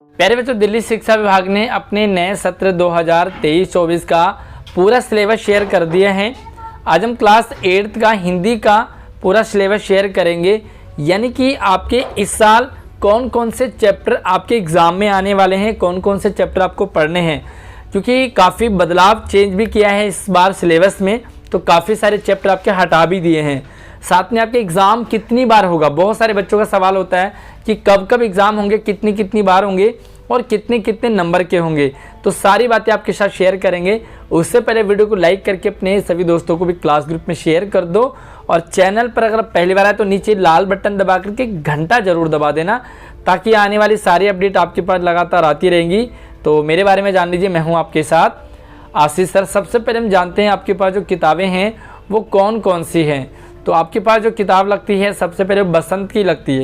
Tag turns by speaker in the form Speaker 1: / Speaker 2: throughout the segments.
Speaker 1: प्यारे बच्चों, दिल्ली शिक्षा विभाग ने अपने नए सत्र 2023-24 का पूरा सिलेबस शेयर कर दिया है। आज हम क्लास 8th का हिंदी का पूरा सिलेबस शेयर करेंगे, यानी कि आपके इस साल कौन कौन से चैप्टर आपके एग्ज़ाम में आने वाले हैं, कौन कौन से चैप्टर आपको पढ़ने हैं। क्योंकि काफ़ी बदलाव चेंज भी किया है इस बार सिलेबस में, तो काफ़ी सारे चैप्टर आपके हटा भी दिए हैं। साथ में आपके एग्ज़ाम कितनी बार होगा, बहुत सारे बच्चों का सवाल होता है कि कब कब एग्ज़ाम होंगे, कितनी कितनी बार होंगे और कितने कितने नंबर के होंगे। तो सारी बातें आपके साथ शेयर करेंगे। उससे पहले वीडियो को लाइक करके अपने सभी दोस्तों को भी क्लास ग्रुप में शेयर कर दो, और चैनल पर अगर पहली बार आए तो नीचे लाल बटन दबा करके घंटा जरूर दबा देना, ताकि आने वाली सारी अपडेट आपके पास लगातार आती रहेंगी। तो मेरे बारे में जान लीजिए, मैं हूँ आपके साथ आशीष सर। सबसे पहले हम जानते हैं आपके पास जो किताबें हैं वो कौन कौन सी हैं। तो आपके पास जो किताब लगती है सबसे पहले बसंत की लगती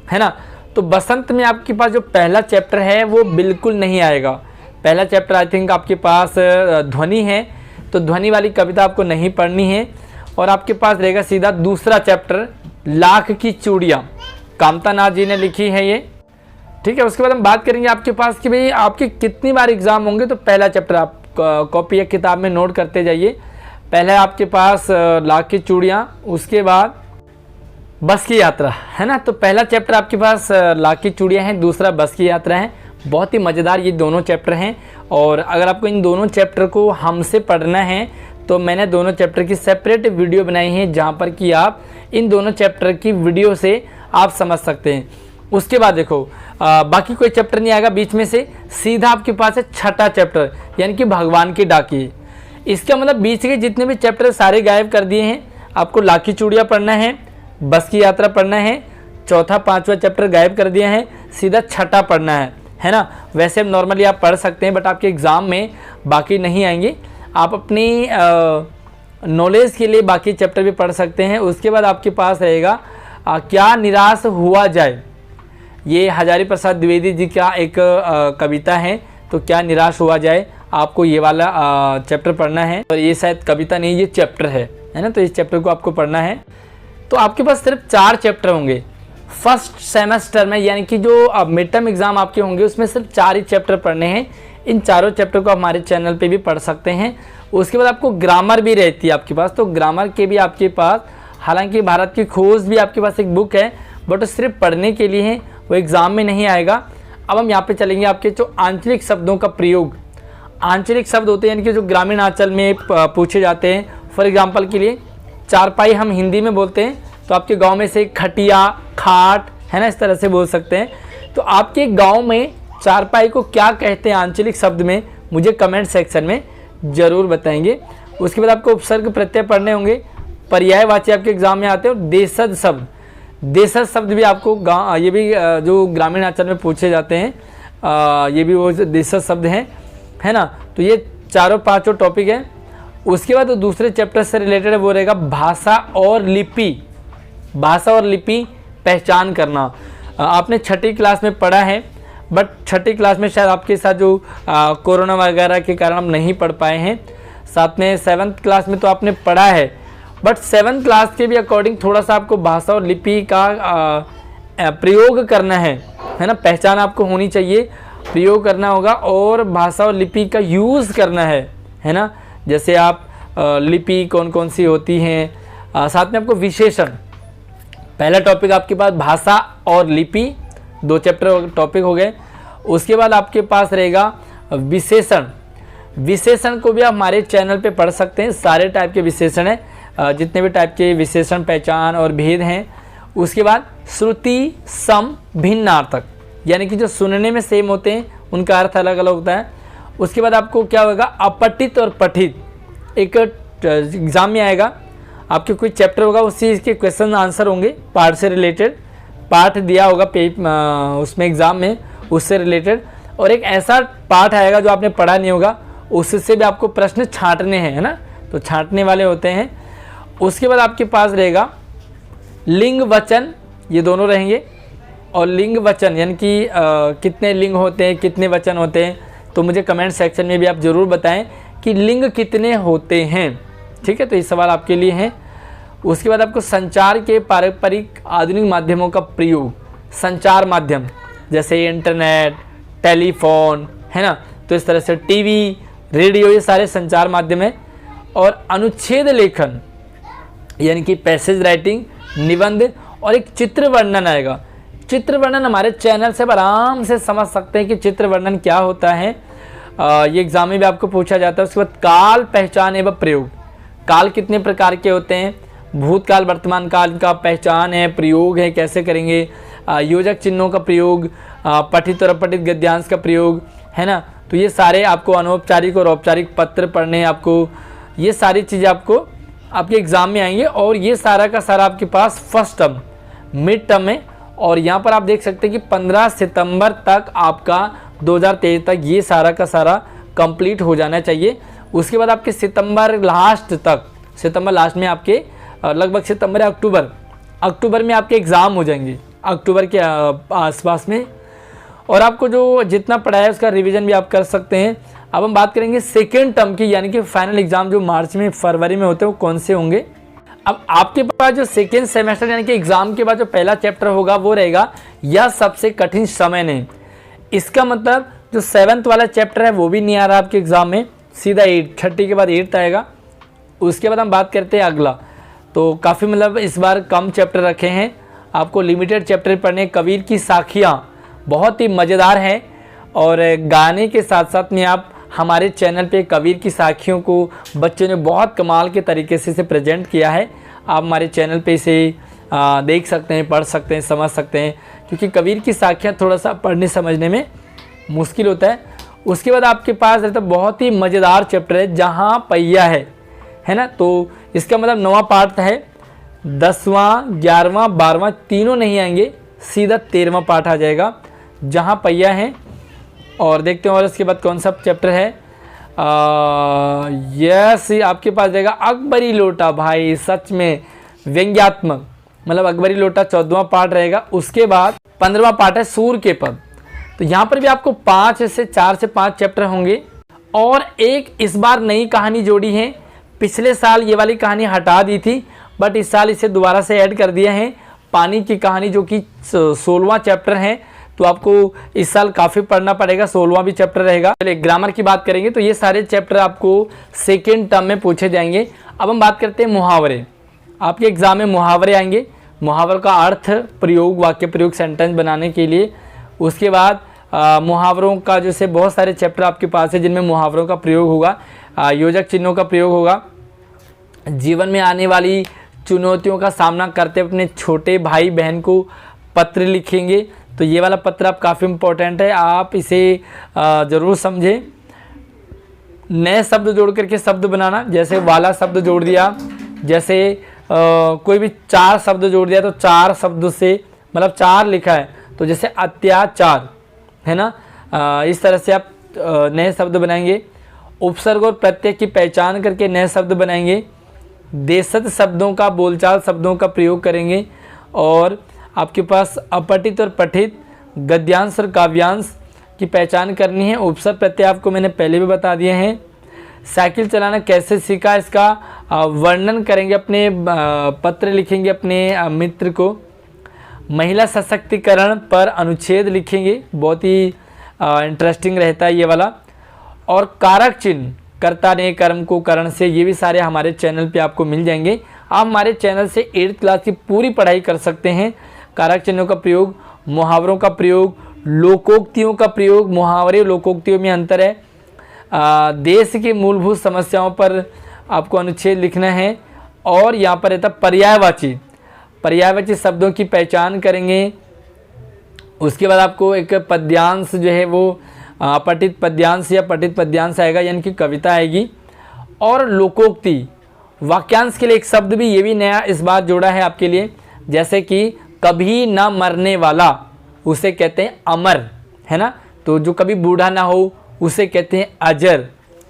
Speaker 1: है ना। तो बसंत में आपके पास जो पहला चैप्टर है वो बिल्कुल नहीं आएगा। पहला चैप्टर आई थिंक आपके पास ध्वनि है, तो ध्वनि वाली कविता आपको नहीं पढ़नी है। और आपके पास रहेगा सीधा दूसरा चैप्टर, लाख की चूड़ियाँ, कामता नाथ जी ने लिखी है ये, ठीक है। उसके बाद हम बात करेंगे आपके पास कि भाई आपके कितनी बार एग्ज़ाम होंगे। तो पहला चैप्टर आप कॉपी या किताब में नोट करते जाइए। पहले आपके पास लाख की चूड़ियाँ, उसके बाद बस की यात्रा, है ना। तो पहला चैप्टर आपके पास लाख की चूड़ियाँ हैं, दूसरा बस की यात्रा है। बहुत ही मज़ेदार ये दोनों चैप्टर हैं। और अगर आपको इन दोनों चैप्टर को हमसे पढ़ना है तो मैंने दोनों चैप्टर की सेपरेट वीडियो बनाई है, जहाँ पर कि आप इन दोनों चैप्टर की वीडियो से आप समझ सकते हैं। उसके बाद देखो बाकी कोई चैप्टर नहीं आएगा बीच में से, सीधा आपके पास है छठा चैप्टर, यानी कि भगवान की डाकिये। इसका मतलब बीच के जितने भी चैप्टर सारे गायब कर दिए हैं। आपको लाख की चूड़ियाँ पढ़ना है, बस की यात्रा पढ़ना है, चौथा पांचवा चैप्टर गायब कर दिया है, सीधा छठा पढ़ना है ना। वैसे हम नॉर्मली आप पढ़ सकते हैं, बट आपके एग्ज़ाम में बाकी नहीं आएंगे। आप अपनी नॉलेज के लिए बाकी चैप्टर भी पढ़ सकते हैं। उसके बाद आपके पास रहेगा क्या निराश हुआ जाए। ये हजारी प्रसाद द्विवेदी जी का एक कविता है। तो क्या निराश हुआ जाए, आपको ये वाला चैप्टर पढ़ना है। और ये शायद कविता नहीं, ये चैप्टर है ना। तो इस चैप्टर को आपको पढ़ना है। तो आपके पास सिर्फ 4 चैप्टर होंगे फर्स्ट सेमेस्टर में, यानी कि जो मिड टर्म एग्जाम आपके होंगे उसमें सिर्फ 4 ही चैप्टर पढ़ने हैं। इन चारों चैप्टर को हमारे चैनल पे भी पढ़ सकते हैं। उसके बाद आपको ग्रामर भी रहती है आपके पास। तो ग्रामर के भी आपके पास, हालांकि भारत की खोज भी आपके पास एक बुक है, बट वो सिर्फ पढ़ने के लिए है, वो एग्ज़ाम में नहीं आएगा। अब हम यहाँ पे चलेंगे आपके जो आंचलिक शब्दों का प्रयोग। आंचलिक शब्द होते हैं यानी कि जो ग्रामीण अंचल में पूछे जाते हैं। फॉर एग्जाम्पल के लिए चारपाई हम हिंदी में बोलते हैं, तो आपके गांव में से खटिया, खाट, है ना, इस तरह से बोल सकते हैं। तो आपके गांव में चारपाई को क्या कहते हैं आंचलिक शब्द में, मुझे कमेंट सेक्शन में ज़रूर बताएंगे। उसके बाद आपको उपसर्ग प्रत्यय पढ़ने होंगे, पर्यायवाची आपके एग्जाम में आते हैं। और देशज शब्द, देशज शब्द भी आपको ये भी जो ग्रामीण अंचल में पूछे जाते हैं, ये भी वो देशज शब्द हैं, है ना। तो ये चारों पाँचों टॉपिक हैं। उसके बाद तो दूसरे चैप्टर से रिलेटेड है, वो रहेगा भाषा और लिपि। भाषा और लिपि पहचान करना। आपने छठी क्लास में पढ़ा है, बट छठी क्लास में शायद आपके साथ जो कोरोना वगैरह के कारण हम नहीं पढ़ पाए हैं। साथ में 7th क्लास में तो आपने पढ़ा है, बट 7th क्लास के भी अकॉर्डिंग थोड़ा सा आपको भाषा और लिपि का प्रयोग करना है ना। पहचान आपको होनी चाहिए, प्रयोग करना होगा और भाषा और लिपि का यूज़ करना है ना। जैसे आप लिपि कौन कौन सी होती हैं। साथ में आपको विशेषण, पहला टॉपिक आपके पास भाषा और लिपि, 2 चैप्टर टॉपिक हो गए। उसके बाद आपके पास रहेगा विशेषण। विशेषण को भी आप हमारे चैनल पे पढ़ सकते हैं। सारे टाइप के विशेषण हैं, जितने भी टाइप के विशेषण, पहचान और भेद हैं। उसके बाद श्रुति, सम, भिन्नार्थक, यानी कि जो सुनने में सेम होते हैं उनका अर्थ अलग अलग होता है। उसके बाद आपको क्या होगा, अपठित और पठित। एक एग्ज़ाम में आएगा, आपके कोई चैप्टर होगा, उसी के क्वेश्चन आंसर होंगे, पाठ से रिलेटेड, पाठ दिया होगा उसमें एग्ज़ाम में, उससे रिलेटेड। और एक ऐसा पाठ आएगा जो आपने पढ़ा नहीं होगा, उससे भी आपको प्रश्न छांटने हैं, है ना। तो छांटने वाले होते हैं। उसके बाद आपके पास रहेगा लिंग वचन, ये दोनों रहेंगे। और लिंग वचन यानी कि कितने लिंग होते हैं, कितने वचन होते हैं। तो मुझे कमेंट सेक्शन में भी आप ज़रूर बताएं कि लिंग कितने होते हैं, ठीक है। तो ये सवाल आपके लिए है। उसके बाद आपको संचार के पारंपरिक आधुनिक माध्यमों का प्रयोग। संचार माध्यम जैसे इंटरनेट, टेलीफोन, है ना। तो इस तरह से टीवी, रेडियो, ये सारे संचार माध्यम है। और अनुच्छेद लेखन यानी कि पैसेज राइटिंग, निबंध और एक चित्र वर्णन आएगा। चित्र वर्णन हमारे चैनल से आराम से समझ सकते हैं कि चित्र वर्णन क्या होता है। ये एग्जाम में भी आपको पूछा जाता है। उसके बाद काल, पहचान एवं प्रयोग। काल कितने प्रकार के होते हैं? भूतकाल, वर्तमान काल का पहचान है, प्रयोग है, कैसे करेंगे, योजक चिन्हों का प्रयोग, पठित और अपठित गद्यांश का प्रयोग, है ना। तो ये सारे आपको अनौपचारिक और औपचारिक पत्र पढ़ने, आपको ये सारी चीज़ें आपको आपके एग्ज़ाम में आएंगे। और ये सारा का सारा आपके पास फर्स्ट टर्म, मिड टर्म है। और यहाँ पर आप देख सकते हैं कि 15 सितंबर तक आपका 2023 तक ये सारा का सारा कंप्लीट हो जाना चाहिए। उसके बाद आपके सितंबर लास्ट तक, सितंबर लास्ट में आपके लगभग सितंबर या अक्टूबर में आपके एग्ज़ाम हो जाएंगे, अक्टूबर के आसपास में। और आपको जो जितना पढ़ा है उसका रिवीजन भी आप कर सकते हैं। अब हम बात करेंगे सेकेंड टर्म की, यानी कि फाइनल एग्जाम जो मार्च में, फरवरी में होते हैं, वो कौन से होंगे। अब आपके पास जो सेकेंड सेमेस्टर यानी कि एग्जाम के बाद जो पहला चैप्टर होगा वो रहेगा यह सबसे कठिन समय नहीं। इसका मतलब जो 7th वाला चैप्टर है वो भी नहीं आ रहा आपके एग्जाम में, सीधा 8, 30 के बाद 8th आएगा। उसके बाद हम बात करते हैं अगला, तो काफ़ी मतलब इस बार कम चैप्टर रखे हैं, आपको लिमिटेड चैप्टर पढ़ने। कबीर की साखियाँ बहुत ही मज़ेदार हैं। और गाने के साथ साथ में आप हमारे चैनल पे कबीर की साखियों को बच्चों ने बहुत कमाल के तरीके से इसे प्रेजेंट किया है। आप हमारे चैनल पे इसे देख सकते हैं, पढ़ सकते हैं, समझ सकते हैं, क्योंकि कबीर की साखियाँ थोड़ा सा पढ़ने समझने में मुश्किल होता है। उसके बाद आपके पास रहता बहुत ही मज़ेदार चैप्टर है जहाँ पहिया है ना। तो इसका मतलब 9वां पार्ट है, 10वां, 11वां, 12वां तीनों नहीं आएंगे, सीधा 13वां पार्ट आ जाएगा जहाँ पहिया है। और देखते हैं और इसके बाद कौन सा चैप्टर है। यस, आपके पास रहेगा अकबरी लोटा। भाई सच में व्यंग्यात्मक, मतलब अकबरी लोटा 14वां पार्ट रहेगा। उसके बाद 15वां पार्ट है सूर के पद। तो यहाँ पर भी आपको 4 से 5 चैप्टर होंगे। और एक इस बार नई कहानी जोड़ी है, पिछले साल ये वाली कहानी हटा दी थी, बट इस साल इसे दोबारा से ऐड कर दिया है, पानी की कहानी, जो कि 16वां चैप्टर है। तो आपको इस साल काफ़ी पढ़ना पड़ेगा, 16वां भी चैप्टर रहेगा। चलिए ग्रामर की बात करेंगे तो ये सारे चैप्टर आपको सेकेंड टर्म में पूछे जाएंगे। अब हम बात करते हैं मुहावरे। आपके एग्जाम में मुहावरे आएंगे, मुहावरों का अर्थ, प्रयोग, वाक्य प्रयोग, सेंटेंस बनाने के लिए। उसके बाद मुहावरों का जैसे बहुत सारे चैप्टर आपके पास है जिनमें मुहावरों का प्रयोग होगा, योजक चिन्हों का प्रयोग होगा। जीवन में आने वाली चुनौतियों का सामना करते अपने छोटे भाई बहन को पत्र लिखेंगे। तो ये वाला पत्र आप काफ़ी इम्पोर्टेंट है, आप इसे ज़रूर समझें। नए शब्द जोड़ करके शब्द बनाना, जैसे वाला शब्द जोड़ दिया, जैसे कोई भी 4 शब्द जोड़ दिया तो 4 शब्द से, मतलब 4 लिखा है तो जैसे अत्याचार, है ना। इस तरह से आप नए शब्द बनाएंगे। उपसर्ग और प्रत्यय की पहचान करके नए शब्द बनाएंगे। देशज शब्दों का, बोलचाल शब्दों का प्रयोग करेंगे। और आपके पास अपठित और पठित, गद्यांश और काव्यांश की पहचान करनी है। उपसर्ग प्रत्यय आपको मैंने पहले भी बता दिए हैं। साइकिल चलाना कैसे सीखा इसका वर्णन करेंगे, अपने पत्र लिखेंगे अपने मित्र को। महिला सशक्तिकरण पर अनुच्छेद लिखेंगे, बहुत ही इंटरेस्टिंग रहता है ये वाला। और कारक चिन्ह, कर्ता ने कर्म को करण से, ये भी सारे हमारे चैनल पे आपको मिल जाएंगे। आप हमारे चैनल से 8th क्लास की पूरी पढ़ाई कर सकते हैं। कारक चिन्हों का प्रयोग, मुहावरों का प्रयोग, लोकोक्तियों का प्रयोग, मुहावरे लोकोक्तियों में अंतर है। देश की मूलभूत समस्याओं पर आपको अनुच्छेद लिखना है। और यहाँ पर रहता पर्यायवाची, पर्यायवाची शब्दों की पहचान करेंगे। उसके बाद आपको एक पद्यांश जो है वो अपठित पद्यांश या पठित पद्यांश आएगा, यानी कि कविता आएगी। और लोकोक्ति, वाक्यांश के लिए एक शब्द भी, ये भी नया इस बार जोड़ा है आपके लिए, जैसे कि कभी ना मरने वाला, उसे कहते हैं अमर, है ना। तो जो कभी बूढ़ा ना हो उसे कहते हैं अजर।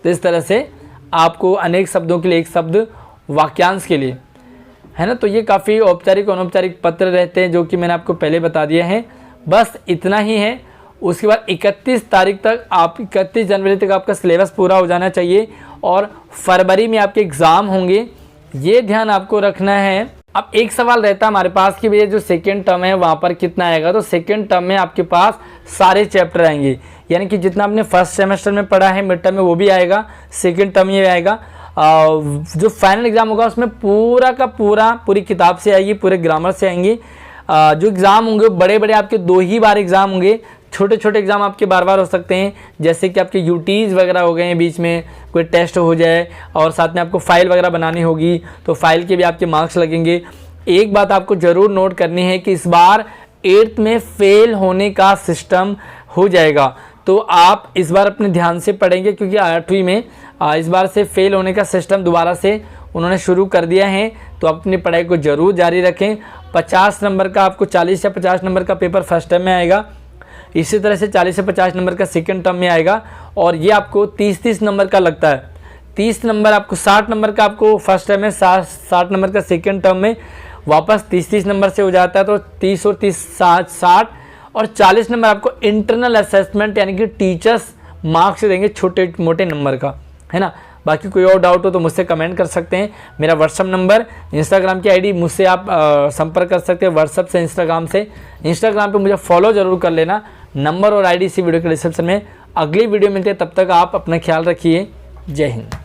Speaker 1: तो इस तरह से आपको अनेक शब्दों के लिए एक शब्द वाक्यांश के लिए, है ना। तो ये काफ़ी औपचारिक अनौपचारिक पत्र रहते हैं जो कि मैंने आपको पहले बता दिए हैं। बस इतना ही है। उसके बाद 31 तारीख तक, आप 31 जनवरी तक आपका सिलेबस पूरा हो जाना चाहिए और फरवरी में आपके एग्ज़ाम होंगे, ये ध्यान आपको रखना है। अब एक सवाल रहता है हमारे पास कि भैया जो सेकेंड टर्म है वहाँ पर कितना आएगा। तो सेकेंड टर्म में आपके पास सारे चैप्टर आएंगे, यानी कि जितना आपने फर्स्ट सेमेस्टर में पढ़ा है मिड टर्म में वो भी आएगा, सेकेंड टर्म ये आएगा। जो फाइनल एग्ज़ाम होगा उसमें पूरा का पूरा पूरी किताब से आएगी, पूरे ग्रामर से आएंगी। जो एग्ज़ाम होंगे बड़े बड़े आपके 2 ही बार एग्ज़ाम होंगे, छोटे छोटे एग्ज़ाम आपके बार बार हो सकते हैं, जैसे कि आपके यूटीज़ वगैरह हो गए हैं, बीच में कोई टेस्ट हो जाए और साथ में आपको फ़ाइल वगैरह बनानी होगी तो फाइल के भी आपके मार्क्स लगेंगे। एक बात आपको ज़रूर नोट करनी है कि इस बार 8th में फेल होने का सिस्टम हो जाएगा, तो आप इस बार अपने ध्यान से पढ़ेंगे क्योंकि 8वीं में इस बार से फेल होने का सिस्टम दोबारा से उन्होंने शुरू कर दिया है। तो अपनी पढ़ाई को ज़रूर जारी रखें। 50 नंबर का आपको 40 या 50 नंबर का पेपर फर्स्ट टर्म में आएगा, इसी तरह से 40 से 50 नंबर का सेकंड टर्म में आएगा और ये आपको 30-30 नंबर का लगता है। 30 नंबर आपको 60 नंबर का आपको फर्स्ट टर्म में, 60 नंबर का सेकंड टर्म में, वापस 30-30 नंबर से हो जाता है। तो 30 और 30 60 और 40 नंबर आपको इंटरनल असेसमेंट यानी कि टीचर्स मार्क्स देंगे छोटे मोटे नंबर का, है ना। बाकी कोई और डाउट हो तो मुझसे कमेंट कर सकते हैं। मेरा व्हाट्सअप नंबर, इंस्टाग्राम की आईडी, मुझसे आप संपर्क कर सकते हैं व्हाट्सअप से, इंस्टाग्राम से। इंस्टाग्राम पे मुझे फॉलो जरूर कर लेना। नंबर और आईडी इसी वीडियो के डिस्क्रिप्शन में। अगली वीडियो मिलती है, तब तक आप अपना ख्याल रखिए। जय हिंद।